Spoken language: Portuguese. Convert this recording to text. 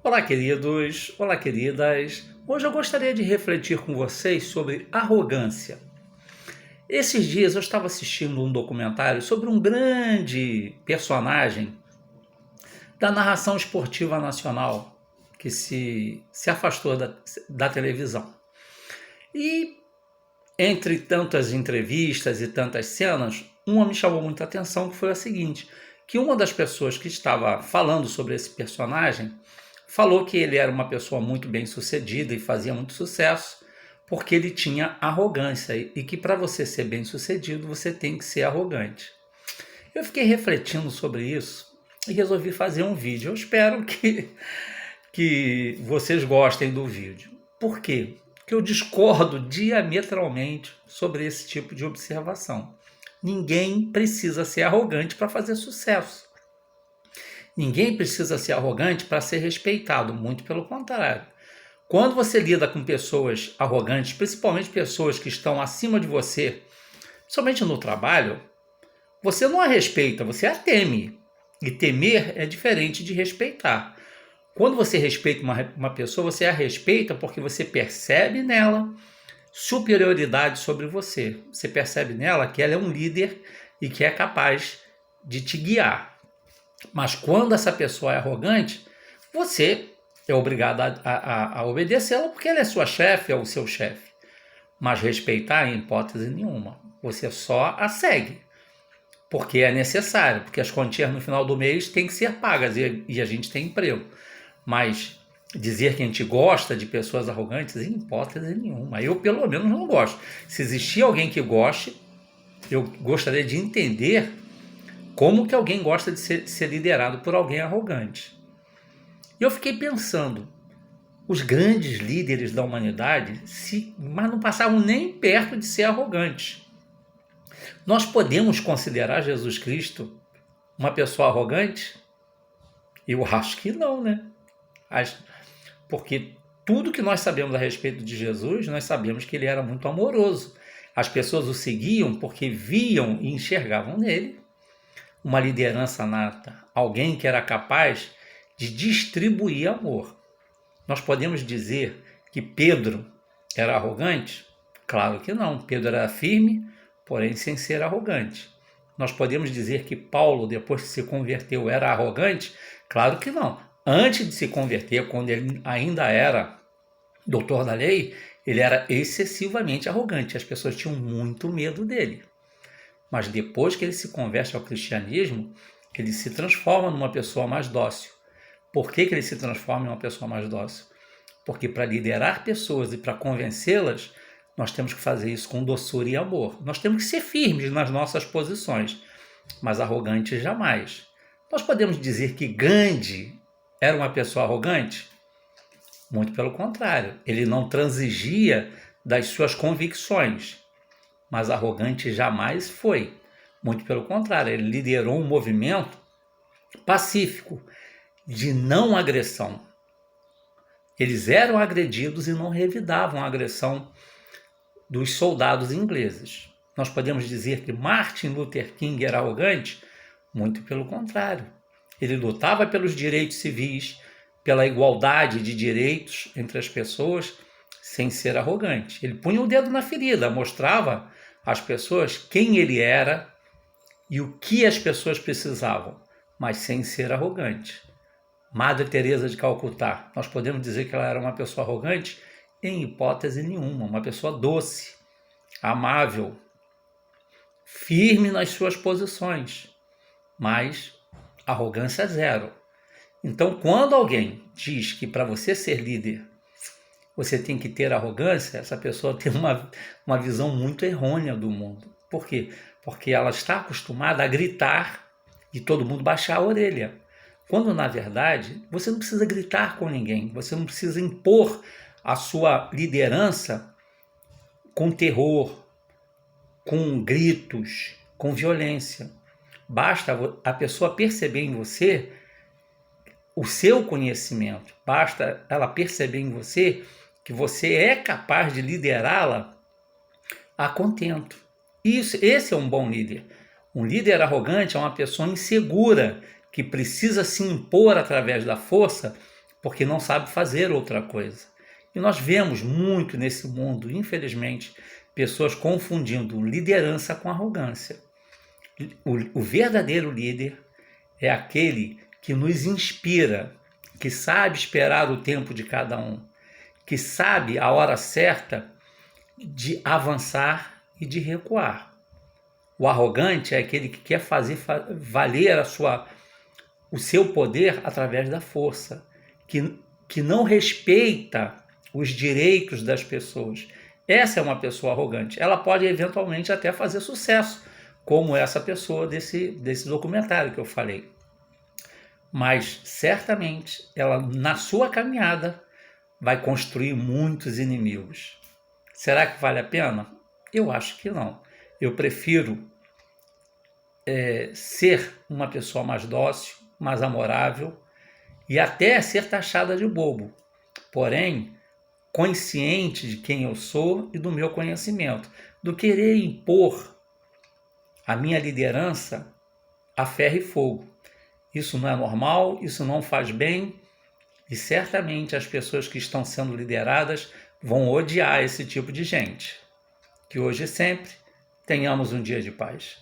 Olá, queridos! Olá, queridas! Hoje eu gostaria de refletir com vocês sobre arrogância. Esses dias eu estava assistindo um documentário sobre um grande personagem da narração esportiva nacional que se afastou da televisão. E entre tantas entrevistas e tantas cenas, uma me chamou muita atenção, que foi a seguinte, que uma das pessoas que estava falando sobre esse personagem falou que ele era uma pessoa muito bem sucedida e fazia muito sucesso porque ele tinha arrogância e que para você ser bem sucedido você tem que ser arrogante. Eu fiquei refletindo sobre isso e resolvi fazer um vídeo. Eu espero que vocês gostem do vídeo. Por quê? Porque eu discordo diametralmente sobre esse tipo de observação. Ninguém precisa ser arrogante para fazer sucesso. Ninguém precisa ser arrogante para ser respeitado, muito pelo contrário. Quando você lida com pessoas arrogantes, principalmente pessoas que estão acima de você, somente no trabalho, você não a respeita, você a teme. E temer é diferente de respeitar. Quando você respeita uma pessoa, você a respeita porque você percebe nela superioridade sobre você. Você percebe nela que ela é um líder e que é capaz de te guiar. Mas quando essa pessoa é arrogante, você é obrigado a obedecê-la porque ela é sua chefe, é o seu chefe. Mas respeitar em hipótese nenhuma. Você só a segue. Porque é necessário, porque as quantias no final do mês têm que ser pagas e a gente tem emprego. Mas dizer que a gente gosta de pessoas arrogantes, em hipótese nenhuma. Eu, pelo menos, não gosto. Se existir alguém que goste, eu gostaria de entender como que alguém gosta de ser liderado por alguém arrogante. E eu fiquei pensando, os grandes líderes da humanidade, mas não passavam nem perto de ser arrogantes. Nós podemos considerar Jesus Cristo uma pessoa arrogante? Eu acho que não, né? Porque tudo que nós sabemos a respeito de Jesus, nós sabemos que ele era muito amoroso. As pessoas o seguiam porque viam e enxergavam nele uma liderança nata, alguém que era capaz de distribuir amor. Nós podemos dizer que Pedro era arrogante? Claro que não. Pedro era firme, porém sem ser arrogante. Nós podemos dizer que Paulo, depois que se converteu, era arrogante? Claro que não. Antes de se converter, quando ele ainda era doutor da lei, ele era excessivamente arrogante. As pessoas tinham muito medo dele. Mas depois que ele se converte ao cristianismo, ele se transforma numa pessoa mais dócil. Por que ele se transforma em uma pessoa mais dócil? Porque para liderar pessoas e para convencê-las, nós temos que fazer isso com doçura e amor. Nós temos que ser firmes nas nossas posições, mas arrogantes jamais. Nós podemos dizer que Gandhi era uma pessoa arrogante? Muito pelo contrário. Ele não transigia das suas convicções, mas arrogante jamais foi. Muito pelo contrário, ele liderou um movimento pacífico, de não agressão. Eles eram agredidos e não revidavam a agressão dos soldados ingleses. Nós podemos dizer que Martin Luther King era arrogante? Muito pelo contrário. Ele lutava pelos direitos civis, pela igualdade de direitos entre as pessoas, sem ser arrogante. Ele punha o dedo na ferida, mostrava às pessoas quem ele era e o que as pessoas precisavam, mas sem ser arrogante. Madre Teresa de Calcutá, nós podemos dizer que ela era uma pessoa arrogante? Em hipótese nenhuma, uma pessoa doce, amável, firme nas suas posições, mas arrogância zero. Então, quando alguém diz que para você ser líder você tem que ter arrogância, essa pessoa tem uma visão muito errônea do mundo. Por quê? Porque ela está acostumada a gritar e todo mundo baixar a orelha. Quando, na verdade, você não precisa gritar com ninguém, você não precisa impor a sua liderança com terror, com gritos, com violência. Basta a pessoa perceber em você o seu conhecimento, basta ela perceber em você que você é capaz de liderá-la a contento. Esse é um bom líder. Um líder arrogante é uma pessoa insegura, que precisa se impor através da força porque não sabe fazer outra coisa. E nós vemos muito nesse mundo, infelizmente, pessoas confundindo liderança com arrogância. O verdadeiro líder é aquele que nos inspira, que sabe esperar o tempo de cada um, que sabe a hora certa de avançar e de recuar. O arrogante é aquele que quer fazer valer o seu poder através da força, que não respeita os direitos das pessoas. Essa é uma pessoa arrogante. Ela pode eventualmente até fazer sucesso, como essa pessoa desse documentário que eu falei. Mas certamente ela, na sua caminhada, vai construir muitos inimigos. Será que vale a pena? Eu acho que não. Eu prefiro ser uma pessoa mais dócil, mais amorável e até ser taxada de bobo. Porém, consciente de quem eu sou e do meu conhecimento, do querer impor a minha liderança a ferro e fogo. Isso não é normal, isso não faz bem e certamente as pessoas que estão sendo lideradas vão odiar esse tipo de gente. Que hoje e sempre tenhamos um dia de paz.